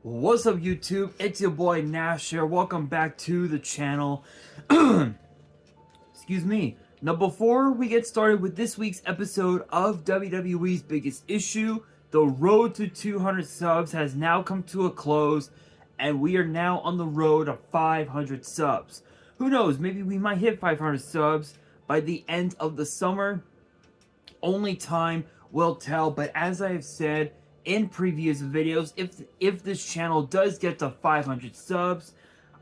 What's up, YouTube? It's your boy Nash here. Welcome back to the channel. Excuse me. Now, before we get started with this week's episode of WWE's Biggest Issue, the road to 200 subs has now come to a close, and we are now on the road to 500 subs. Who knows? Maybe we might hit 500 subs by the end of the summer. Only time will tell, but as I have said in previous videos, if this channel does get to 500 subs,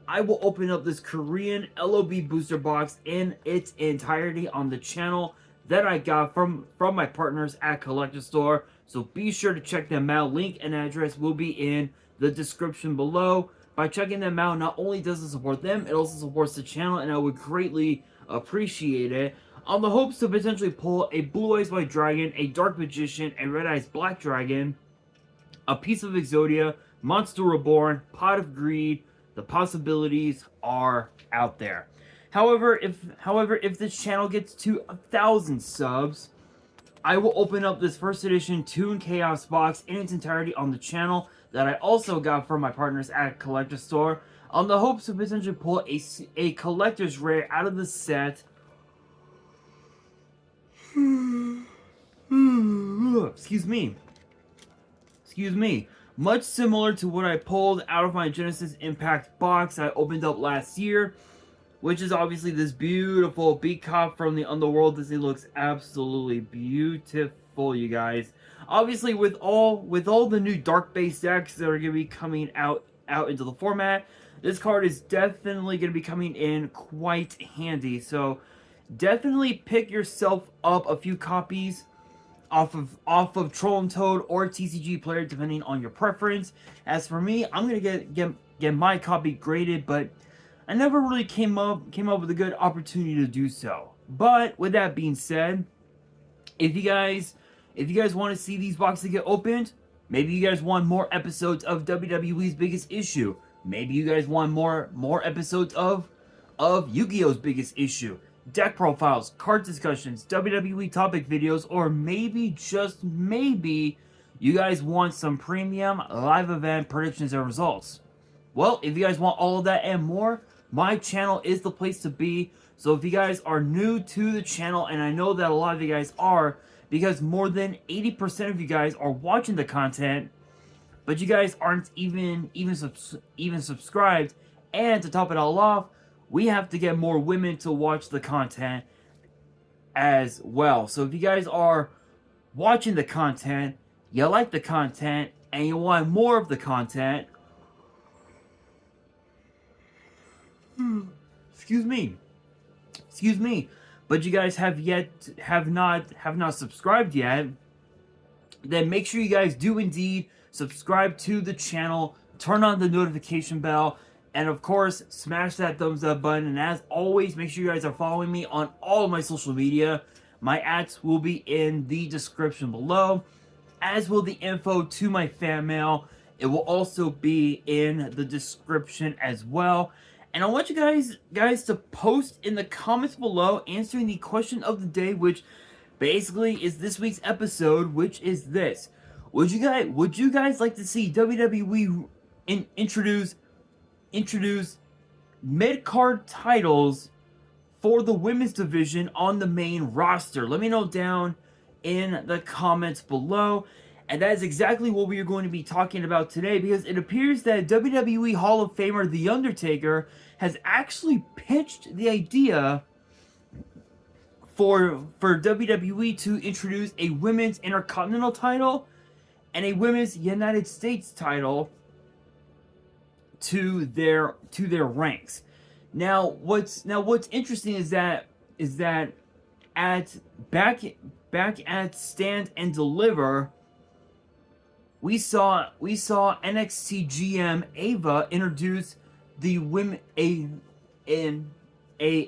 I will open up this Korean LOB booster box in its entirety on the channel that I got from my partners at Collector Store. So be sure to check them out. Link and address will be in the description below. By checking them out, not only does it support them, it also supports the channel, and I would greatly appreciate it. On the hopes to potentially pull a Blue Eyes White Dragon, a Dark Magician, a Red Eyes Black Dragon, a piece of Exodia, Monster Reborn, Pot of Greed. The possibilities are out there. However, if this channel gets to 1,000 subs, I will open up this first edition Toon Chaos box in its entirety on the channel that I also got from my partners at Collector Store, on the hopes to potentially pull a collector's rare out of the set. Excuse me. Much similar to what I pulled out of my Genesis Impact box I opened up last year, which is obviously this beautiful Beat Cop from the Underworld. This thing looks absolutely beautiful, you guys. Obviously, with all the new dark-based decks that are going to be coming out into the format, this card is definitely going to be coming in quite handy. So definitely pick yourself up a few copies off of Troll and Toad or TCG Player, depending on your preference. As for me, I'm gonna get my copy graded, but I never really came up with a good opportunity to do so. But with that being said, if you guys want to see these boxes get opened, maybe you guys want more episodes of WWE's Biggest Issue, maybe you guys want more episodes of Yu-Gi-Oh's Biggest Issue, deck profiles, card discussions, WWE topic videos, or maybe, just maybe, you guys want some premium live event predictions and results. Well, if you guys want all of that and more, my channel is the place to be. So if you guys are new to the channel, and I know that a lot of you guys are, because more than 80% of you guys are watching the content, but you guys aren't even subscribed, and to top it all off, we have to get more women to watch the content as well. So if you guys are watching the content, you like the content, and you want more of the content, excuse me, but you guys have not subscribed yet, then make sure you guys do indeed subscribe to the channel, turn on the notification bell, and of course, smash that thumbs up button. And as always, make sure you guys are following me on all of my social media. My ads will be in the description below, as will the info to my fan mail. It will also be in the description as well. And I want you guys to post in the comments below answering the question of the day, which basically is this week's episode, which is this: would you guys like to see WWE introduce mid-card titles for the women's division on the main roster? Let me know down in the comments below. And that is exactly what we are going to be talking about today, because it appears that WWE Hall of Famer The Undertaker has actually pitched the idea for WWE to introduce a women's Intercontinental title and a women's United States title to their ranks. Now what's interesting is that at back at Stand and Deliver, we saw NXT GM Ava introduce the women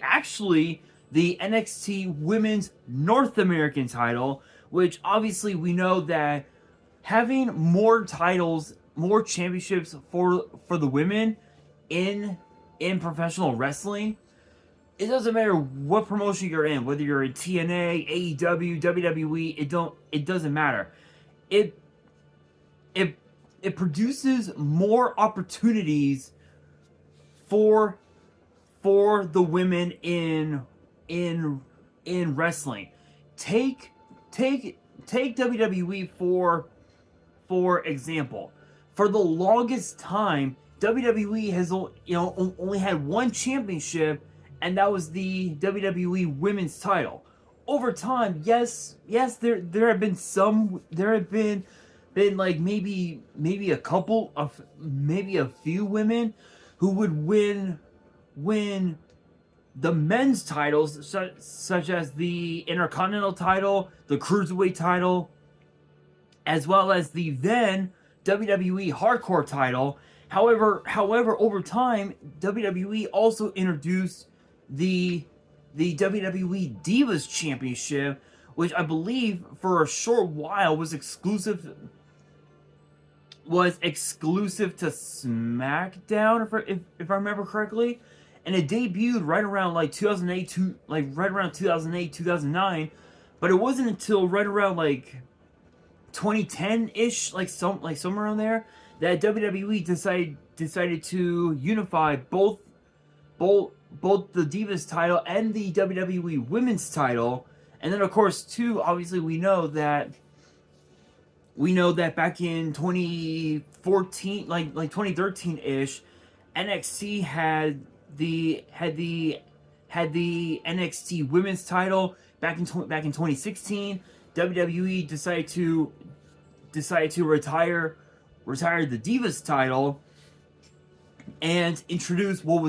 actually the NXT Women's North American title, which obviously we know that having more titles, more championships for the women in professional wrestling, it doesn't matter what promotion you're in, whether you're in TNA, AEW, WWE, it doesn't matter. It it produces more opportunities for the women in wrestling. Take WWE for example. For the longest time, WWE has only had one championship, and that was the WWE Women's Title. Over time, yes, there have been like maybe a couple of maybe a few women who would win the men's titles, such as the Intercontinental title, the Cruiserweight title, as well as the then WWE Hardcore title. However, over time, WWE also introduced the WWE Divas Championship, which I believe for a short while was exclusive to SmackDown, if I remember correctly, and it debuted right around like 2009, but it wasn't until right around like 2010-ish, like somewhere around there, that WWE decided to unify both the Divas title and the WWE Women's title. And then of course too, obviously we know that back in 2014, like 2013-ish, NXT had the NXT Women's title. Back in 2016, WWE decided to retire the Divas title and introduce what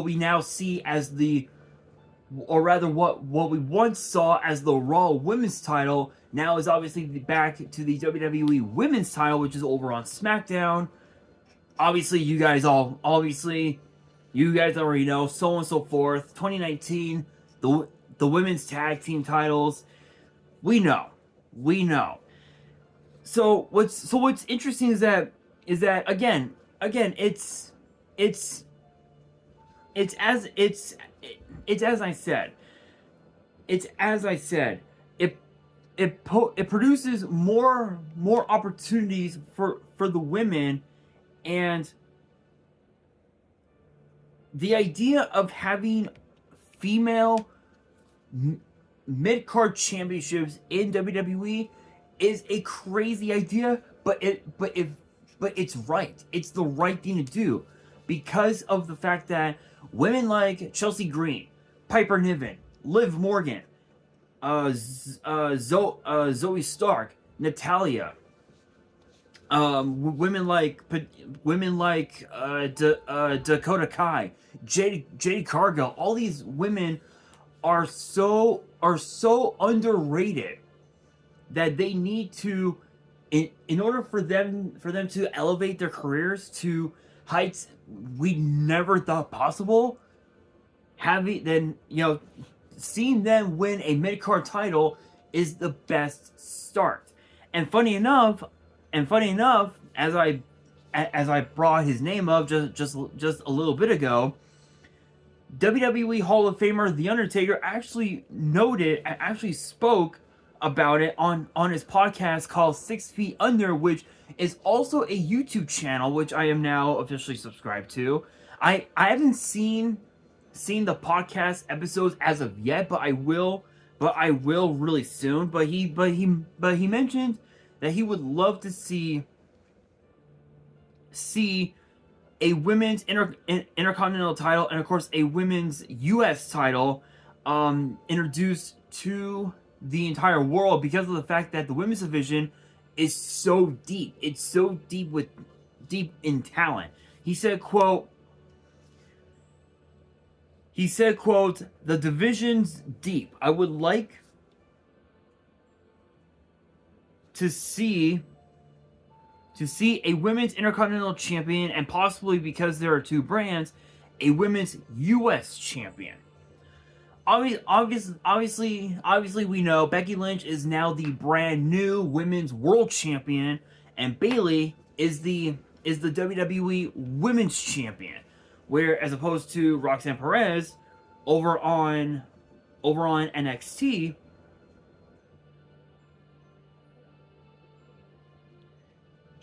we now see as what we once saw as the Raw Women's title. Now is obviously back to the WWE Women's title, which is over on SmackDown. Obviously, you guys already know, so on and so forth. 2019, the women's tag team titles. We know. So what's interesting is that again it's as I said. It produces more opportunities for the women, and the idea of having female mid-card championships in WWE is a crazy idea, but it's right. It's the right thing to do because of the fact that women like Chelsea Green, Piper Niven, Liv Morgan, Zoe Stark, Natalia, women like Dakota Kai, Jade Cargill. All these women are so underrated that they need to, in order for them to elevate their careers to heights we never thought possible. Seeing them win a mid-card title is the best start. And funny enough, as I brought his name up just a little bit ago, WWE Hall of Famer The Undertaker actually spoke about it on his podcast called 6 Feet Under, which is also a YouTube channel, which I am now officially subscribed to. I haven't seen the podcast episodes as of yet, but I will really soon. But he mentioned that he would love to see a women's intercontinental title and of course a women's US title introduced to the entire world, because of the fact that the women's division is so deep. It's so deep in talent. He said, quote, "The division's deep. I would like to see a women's intercontinental champion, and possibly, because there are two brands, a women's US champion." Obviously, we know Becky Lynch is now the brand new women's world champion, and Bayley is the WWE women's champion, where, as opposed to Roxanne Perez over on NXT,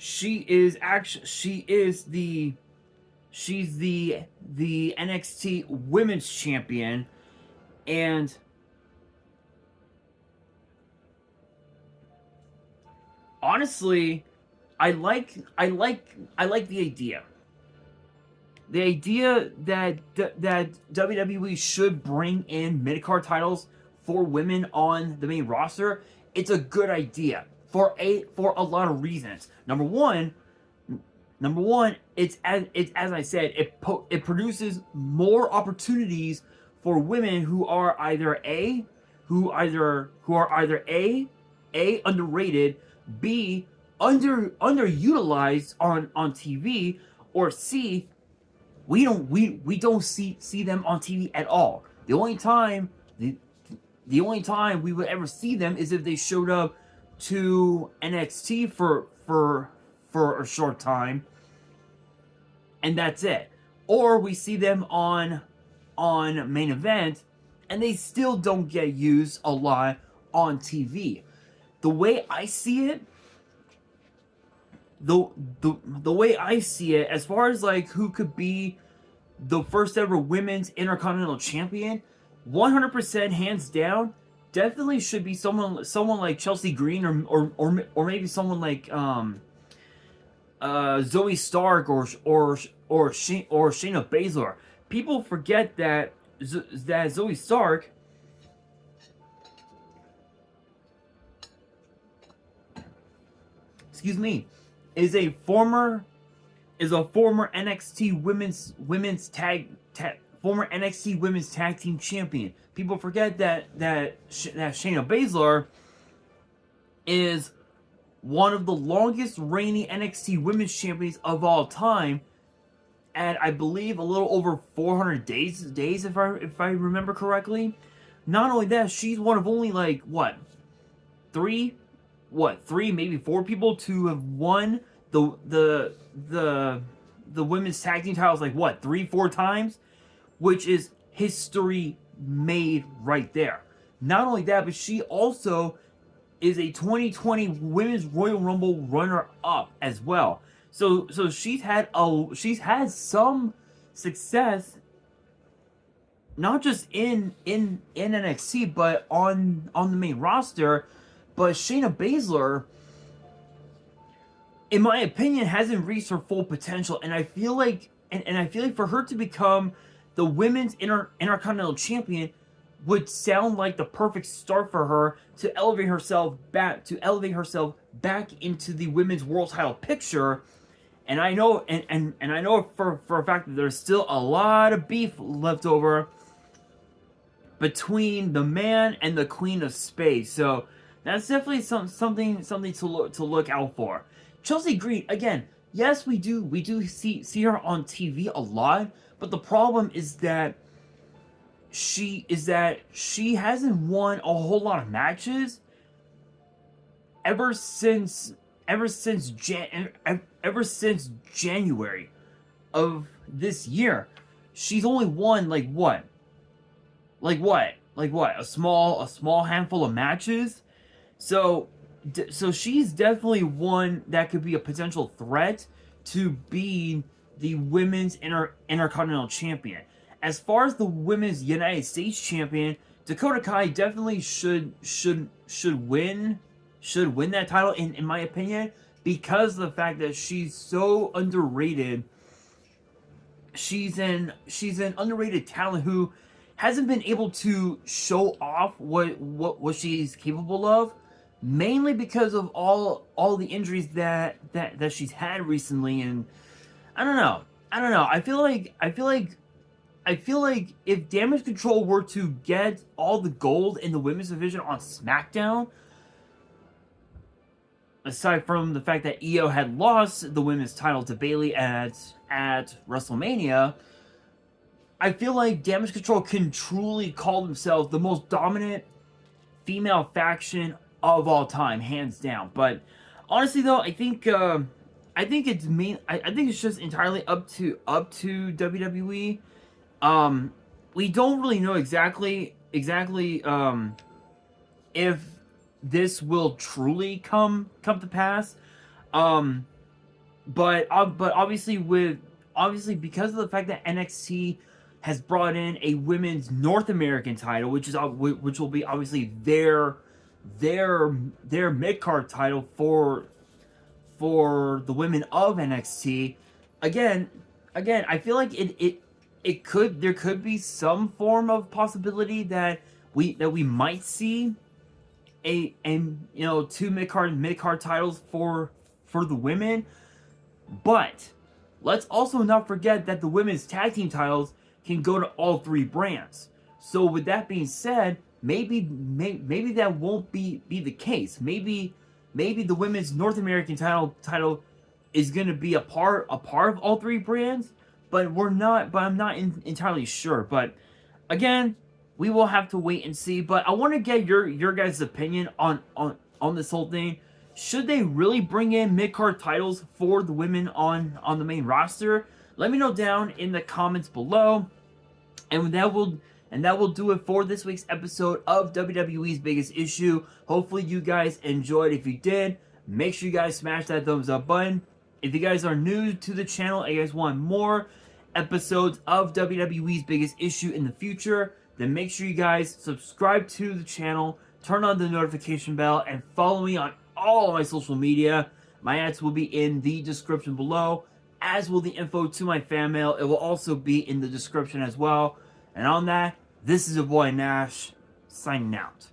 she's the NXT Women's Champion, and honestly, I like the idea. The idea that WWE should bring in mid-card titles for women on the main roster, it's a good idea for a lot of reasons. Number one, it's as I said, it produces more opportunities for women who are either a underrated, b underutilized on TV, or c we don't see them on TV at all. The only time we would ever see them is if they showed up to NXT for a short time, and that's it. Or we see them on main event, and they still don't get used a lot on TV. The way I see it, the way I see it, as far as like who could be the first ever women's Intercontinental Champion, 100% hands down, definitely should be someone like Chelsea Green, or maybe someone like Zoe Stark or Shayna Baszler. People forget that Zoe Stark is a former NXT former NXT Women's Tag Team Champion. People forget that Shayna Baszler is one of the longest reigning NXT Women's Champions of all time, and I believe a little over 400 days if I remember correctly. Not only that, she's one of only like three, maybe four people to have won the women's tag team titles 3-4 times, which is history made right there. Not only that, but she also is a 2020 Women's Royal Rumble runner-up as well. So she's had some success, not just in NXT, but on the main roster. But Shayna Baszler, in my opinion, hasn't reached her full potential, and I feel like for her to become the women's Intercontinental Champion would sound like the perfect start for her to elevate herself back into the women's world title picture. And I know I know for a fact that there's still a lot of beef left over between the man and the Queen of Spades. So that's definitely something to look out for. Chelsea Green, again, yes, we do see her on TV a lot, but the problem is that she hasn't won a whole lot of matches ever since January of this year. She's only won a small handful of matches. So she's definitely one that could be a potential threat to be the women's Intercontinental Champion. As far as the women's United States Champion, Dakota Kai definitely should win that title in my opinion, because of the fact that she's so underrated. She's an underrated talent who hasn't been able to show off what she's capable of, mainly because of all the injuries that she's had recently. And I don't know. I feel like if Damage Control were to get all the gold in the women's division on SmackDown, aside from the fact that Io had lost the women's title to Bayley at WrestleMania, I feel like Damage Control can truly call themselves the most dominant female faction of all time, hands down. But honestly, though, I think it's just entirely up to WWE. We don't really know exactly if this will truly come to pass. but obviously because of the fact that NXT has brought in a women's North American title, which will be obviously their mid card title for the women of NXT. Again, I feel like there could be some form of possibility that we might see two mid card titles for the women. But let's also not forget that the women's tag team titles can go to all three brands. So with that being said, maybe that won't be the case. Maybe the women's North American title is going to be a part of all three brands, but I'm not entirely sure. But again, we will have to wait and see. But I want to get your guys' opinion on this whole thing. Should they really bring in mid-card titles for the women on the main roster? Let me know down in the comments below. And that will do it for this week's episode of WWE's Biggest Issue. Hopefully you guys enjoyed. If you did, make sure you guys smash that thumbs up button. If you guys are new to the channel and you guys want more episodes of WWE's Biggest Issue in the future, then make sure you guys subscribe to the channel, turn on the notification bell, and follow me on all of my social media. My ads will be in the description below, as will the info to my fan mail. It will also be in the description as well. And on that, this is your boy Nash, signing out.